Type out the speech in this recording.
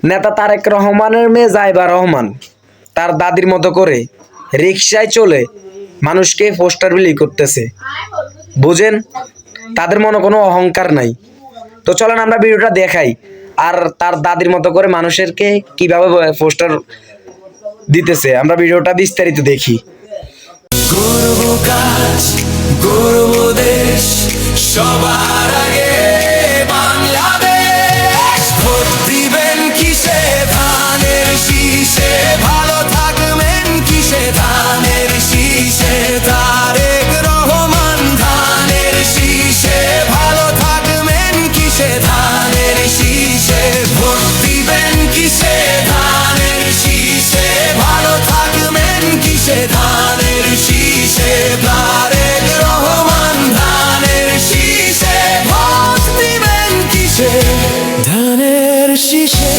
নেতা তারেক রহমানের মেয়ে জাইবা রহমান তার দাদির মতো করে রিকশায় চলে মানুষকে পোস্টার বিলি করতেছে। বুঝেন, তাদের মনে কোনো অহংকার নাই। তো চলেন আমরা ভিডিওটা দেখাই, আর তার দাদির মতো করে মানুষেরকে কিভাবে পোস্টার দিতেছে আমরা ভিডিওটা বিস্তারিত দেখি। গর্ব কাজ গর্ব দেশ সবার আগে বাংলাদেশ। ভোট দিবেন কিসে ধানের শীষে, ভালো থাকবেন কিসে ধানের শীষে। তারেক রহমান ধানের শীষে, ভালো থাকবেন কিসে ধানের শীষে। ভোট দিবেন কিসে ধানের শীষে, ভালো থাকবেন কিসে ধানের শীষে। তারেক রহমান ধানের শীষে, ভোট দিবেন কিসে ধানের শীষে।